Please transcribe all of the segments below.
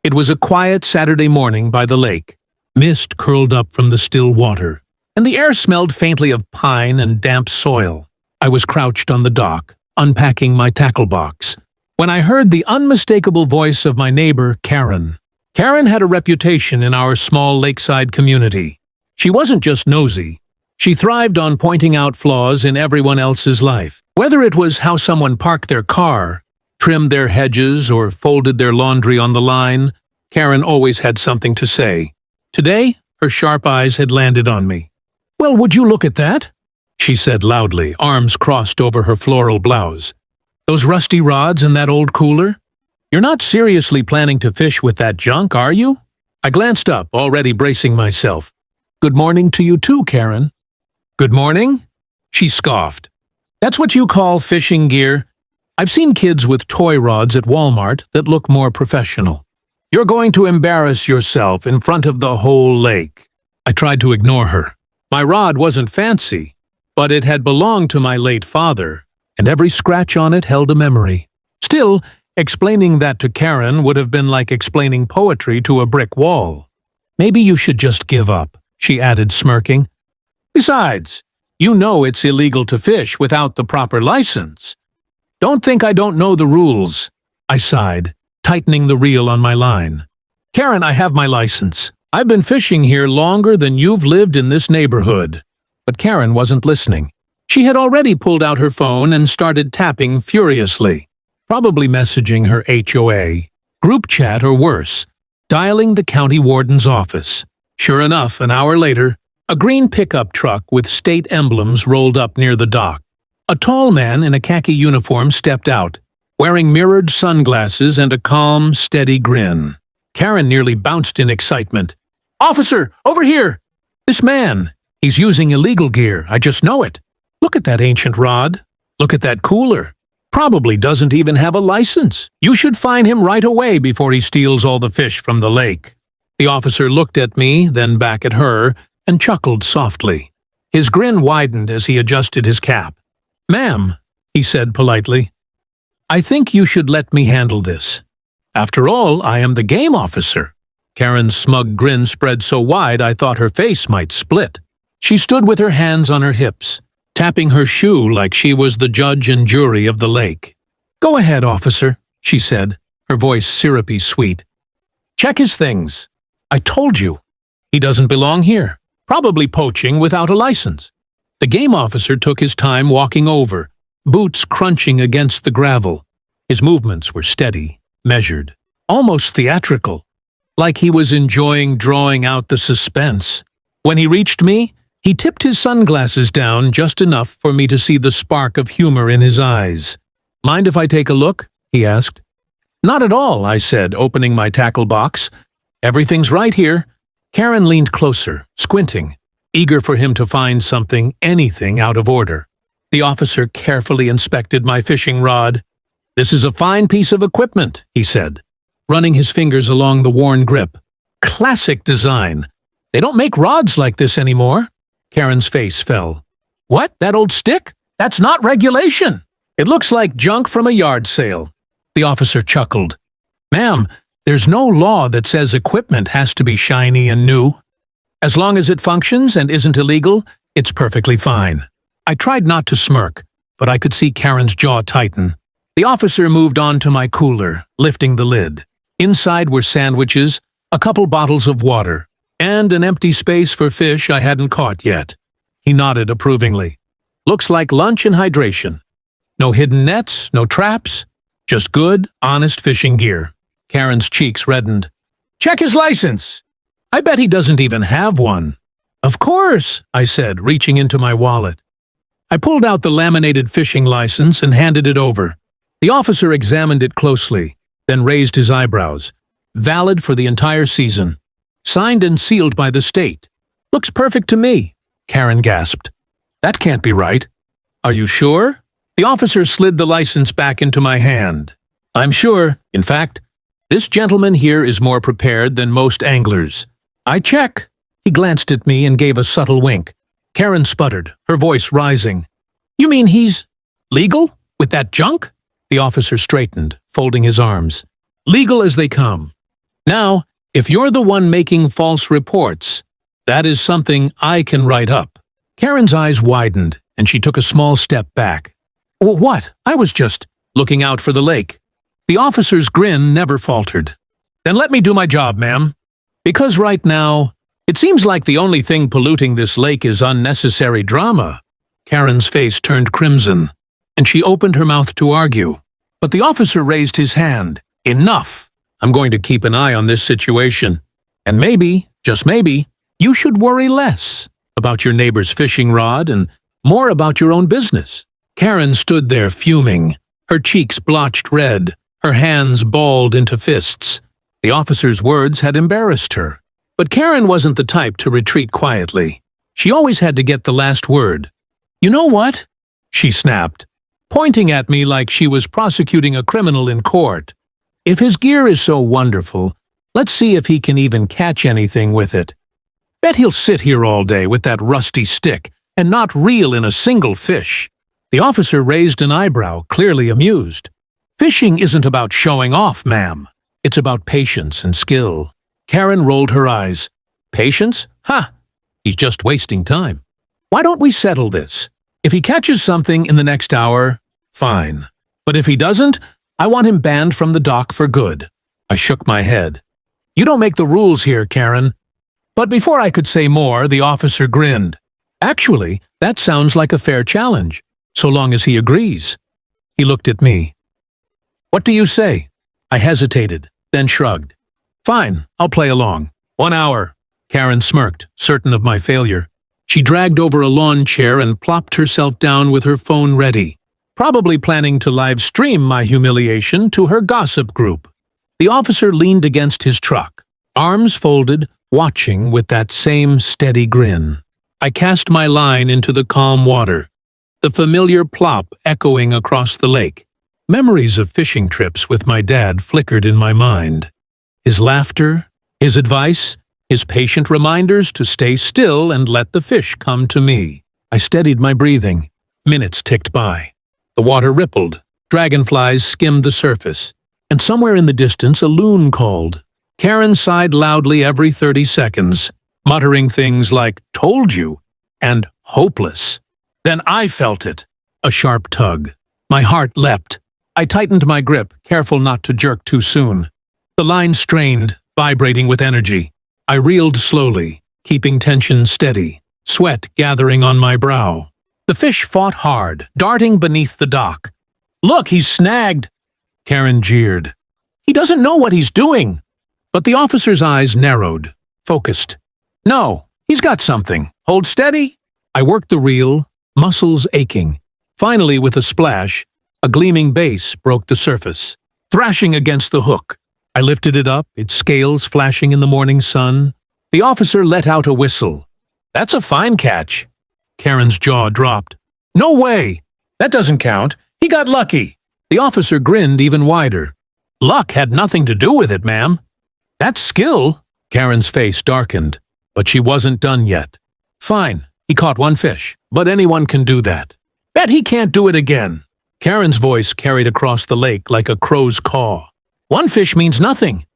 It was a quiet Saturday morning by the lake. Mist curled up from the still water, and the air smelled faintly of pine and damp soil. I was crouched on the dock, unpacking my tackle box, when I heard the unmistakable voice of my neighbor, Karen. Karen had a reputation in our small lakeside community. She wasn't just nosy. She thrived on pointing out flaws in everyone else's life. Whether it was how someone parked their car, trimmed their hedges, or folded their laundry on the line, Karen always had something to say. Today, her sharp eyes had landed on me. "Well, would you look at that?" she said loudly, arms crossed over her floral blouse. "Those rusty rods and that old cooler? You're not seriously planning to fish with that junk, are you?" I glanced up, already bracing myself. "Good morning to you too, Karen." "Good morning?" she scoffed. "That's what you call fishing gear? I've seen kids with toy rods at Walmart that look more professional. You're going to embarrass yourself in front of the whole lake." I tried to ignore her. My rod wasn't fancy, but it had belonged to my late father, and every scratch on it held a memory. Still, explaining that to Karen would have been like explaining poetry to a brick wall. "Maybe you should just give up," she added, smirking. "Besides, you know it's illegal to fish without the proper license." "Don't think I don't know the rules," I sighed, tightening the reel on my line. "Karen, I have my license. I've been fishing here longer than you've lived in this neighborhood." But Karen wasn't listening. She had already pulled out her phone and started tapping furiously, probably messaging her HOA, group chat or worse, dialing the county warden's office. Sure enough, an hour later, a green pickup truck with state emblems rolled up near the dock. A tall man in a khaki uniform stepped out, wearing mirrored sunglasses and a calm, steady grin. Karen nearly bounced in excitement. "Officer, over here!" "This man, he's using illegal gear, I just know it. Look at that ancient rod. Look at that cooler. Probably doesn't even have a license. You should fine him right away before he steals all the fish from the lake." The officer looked at me, then back at her, and chuckled softly. His grin widened as he adjusted his cap. "Ma'am," he said politely, "I think you should let me handle this. After all, I am the game officer." Karen's smug grin spread so wide I thought her face might split. She stood with her hands on her hips, tapping her shoe like she was the judge and jury of the lake. "Go ahead, officer," she said, her voice syrupy sweet. "Check his things. I told you. He doesn't belong here. Probably poaching without a license." The game officer took his time walking over, boots crunching against the gravel. His movements were steady, measured, almost theatrical, like he was enjoying drawing out the suspense. When he reached me, he tipped his sunglasses down just enough for me to see the spark of humor in his eyes. "Mind if I take a look?" he asked. "Not at all," I said, opening my tackle box. "Everything's right here." Karen leaned closer, squinting, eager for him to find something, anything out of order. The officer carefully inspected my fishing rod. "This is a fine piece of equipment," he said, running his fingers along the worn grip. "Classic design. They don't make rods like this anymore." Karen's face fell. "What, that old stick? That's not regulation. It looks like junk from a yard sale." The officer chuckled. "Ma'am, there's no law that says equipment has to be shiny and new. As long as it functions and isn't illegal, it's perfectly fine." I tried not to smirk, but I could see Karen's jaw tighten. The officer moved on to my cooler, lifting the lid. Inside were sandwiches, a couple bottles of water, and an empty space for fish I hadn't caught yet. He nodded approvingly. "Looks like lunch and hydration. No hidden nets, no traps, just good, honest fishing gear." Karen's cheeks reddened. "Check his license." "I bet he doesn't even have one." "Of course," I said, reaching into my wallet. I pulled out the laminated fishing license and handed it over. The officer examined it closely, then raised his eyebrows. "Valid for the entire season. Signed and sealed by the state." "Looks perfect to me," Karen gasped. "That can't be right." "Are you sure?" The officer slid the license back into my hand. "I'm sure. In fact, this gentleman here is more prepared than most anglers." "I check." He glanced at me and gave a subtle wink. Karen sputtered, her voice rising. "You mean he's legal? With that junk?" The officer straightened, folding his arms. "Legal as they come. Now, if you're the one making false reports, that is something I can write up." Karen's eyes widened, and she took a small step back. "What? I was just looking out for the lake." The officer's grin never faltered. "Then let me do my job, ma'am. Because right now, it seems like the only thing polluting this lake is unnecessary drama." Karen's face turned crimson, and she opened her mouth to argue. But the officer raised his hand. "Enough! I'm going to keep an eye on this situation. And maybe, just maybe, you should worry less about your neighbor's fishing rod and more about your own business." Karen stood there fuming, her cheeks blotched red, her hands balled into fists. The officer's words had embarrassed her. But Karen wasn't the type to retreat quietly. She always had to get the last word. "You know what?" she snapped, pointing at me like she was prosecuting a criminal in court. "If his gear is so wonderful, let's see if he can even catch anything with it. Bet he'll sit here all day with that rusty stick and not reel in a single fish." The officer raised an eyebrow, clearly amused. "Fishing isn't about showing off, ma'am. It's about patience and skill." Karen rolled her eyes. "Patience? Ha! He's just wasting time. Why don't we settle this? If he catches something in the next hour, fine. But if he doesn't, I want him banned from the dock for good." I shook my head. "You don't make the rules here, Karen." But before I could say more, the officer grinned. "Actually, that sounds like a fair challenge, so long as he agrees." He looked at me. "What do you say?" I hesitated, then shrugged. "Fine, I'll play along. 1 hour." Karen smirked, certain of my failure. She dragged over a lawn chair and plopped herself down with her phone ready, probably planning to live stream my humiliation to her gossip group. The officer leaned against his truck, arms folded, watching with that same steady grin. I cast my line into the calm water, the familiar plop echoing across the lake. Memories of fishing trips with my dad flickered in my mind. His laughter, his advice, his patient reminders to stay still and let the fish come to me. I steadied my breathing. Minutes ticked by. The water rippled, dragonflies skimmed the surface, and somewhere in the distance a loon called. Karen sighed loudly every 30 seconds, muttering things like "told you" and "hopeless." Then I felt it, a sharp tug. My heart leapt. I tightened my grip, careful not to jerk too soon. The line strained, vibrating with energy. I reeled slowly, keeping tension steady, sweat gathering on my brow. The fish fought hard, darting beneath the dock. "Look, he's snagged!" Karen jeered. "He doesn't know what he's doing!" But the officer's eyes narrowed, focused. "No, he's got something. Hold steady." I worked the reel, muscles aching. Finally, with a splash, a gleaming bass broke the surface, thrashing against the hook. I lifted it up, its scales flashing in the morning sun. The officer let out a whistle. "That's a fine catch." Karen's jaw dropped. "No way! That doesn't count. He got lucky." The officer grinned even wider. "Luck had nothing to do with it, ma'am." "That's skill." Karen's face darkened, but she wasn't done yet. "Fine, he caught one fish, but anyone can do that." "Bet he can't do it again." Karen's voice carried across the lake like a crow's caw. "One fish means nothing.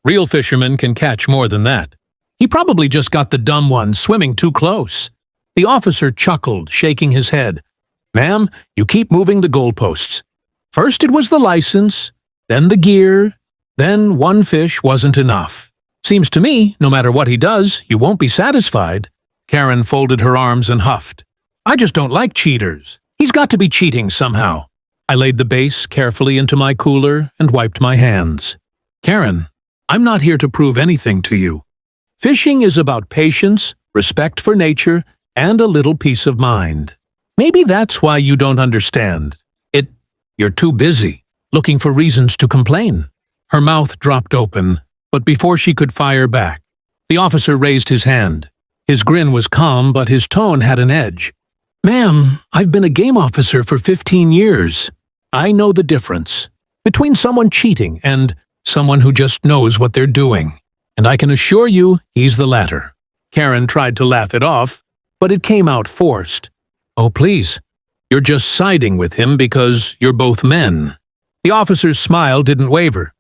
Real fishermen can catch more than that. He probably just got the dumb one swimming too close." The officer chuckled, shaking his head. "Ma'am, you keep moving the goalposts. First it was the license, then the gear, then one fish wasn't enough. Seems to me, no matter what he does, you won't be satisfied." Karen folded her arms and huffed. "I just don't like cheaters. He's got to be cheating somehow." I laid the base carefully into my cooler and wiped my hands. "Karen, I'm not here to prove anything to you. Fishing is about patience, respect for nature, and a little peace of mind. Maybe that's why you don't understand. You're too busy, looking for reasons to complain." Her mouth dropped open, but before she could fire back, the officer raised his hand. His grin was calm, but his tone had an edge. "Ma'am, I've been a game officer for 15 years. I know the difference between someone cheating and someone who just knows what they're doing. And I can assure you he's the latter." Karen tried to laugh it off, but it came out forced. "Oh, please. You're just siding with him because you're both men." The officer's smile didn't waver.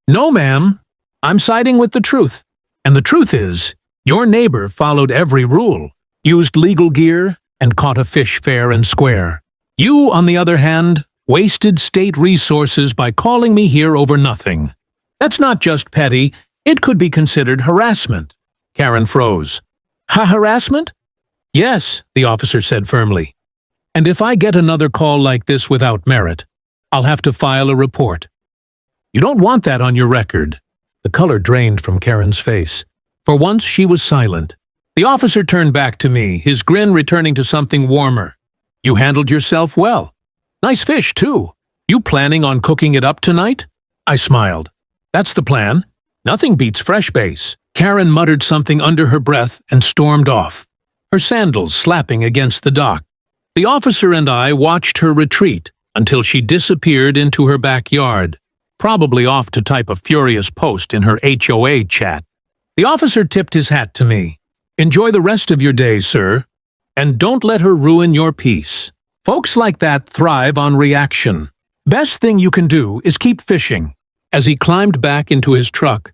"No, ma'am. I'm siding with the truth. And the truth is, your neighbor followed every rule, used legal gear, and caught a fish fair and square. You, on the other hand, wasted state resources by calling me here over nothing. That's not just petty, it could be considered harassment. Karen froze. Harassment? Yes, the officer said firmly. And if I get another call like this without merit, I'll have to file a report. You don't want that on your record. The color drained from Karen's face. For once, she was silent. The officer turned back to me, his grin returning to something warmer. You handled yourself well. Nice fish, too. You planning on cooking it up tonight? I smiled. That's the plan. Nothing beats fresh base. Karen muttered something under her breath and stormed off, her sandals slapping against the dock. The officer and I watched her retreat until she disappeared into her backyard, probably off to type a furious post in her HOA chat. The officer tipped his hat to me. Enjoy the rest of your day, sir, and don't let her ruin your peace. Folks like that thrive on reaction. Best thing you can do is keep fishing. As he climbed back into his truck,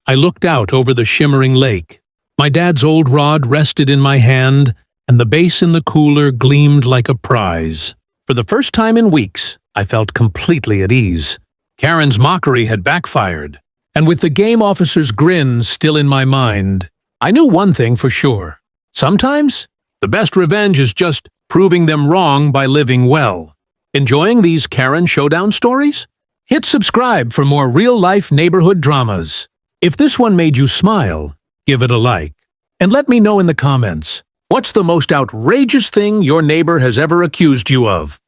I looked out over the shimmering lake. My dad's old rod rested in my hand, and the base in the cooler gleamed like a prize. For the first time in weeks, I felt completely at ease. Karen's mockery had backfired, and with the game officer's grin still in my mind, I knew one thing for sure. Sometimes, the best revenge is just proving them wrong by living well. Enjoying these Karen showdown stories? Hit subscribe for more real-life neighborhood dramas. If this one made you smile, give it a like. And let me know in the comments, what's the most outrageous thing your neighbor has ever accused you of?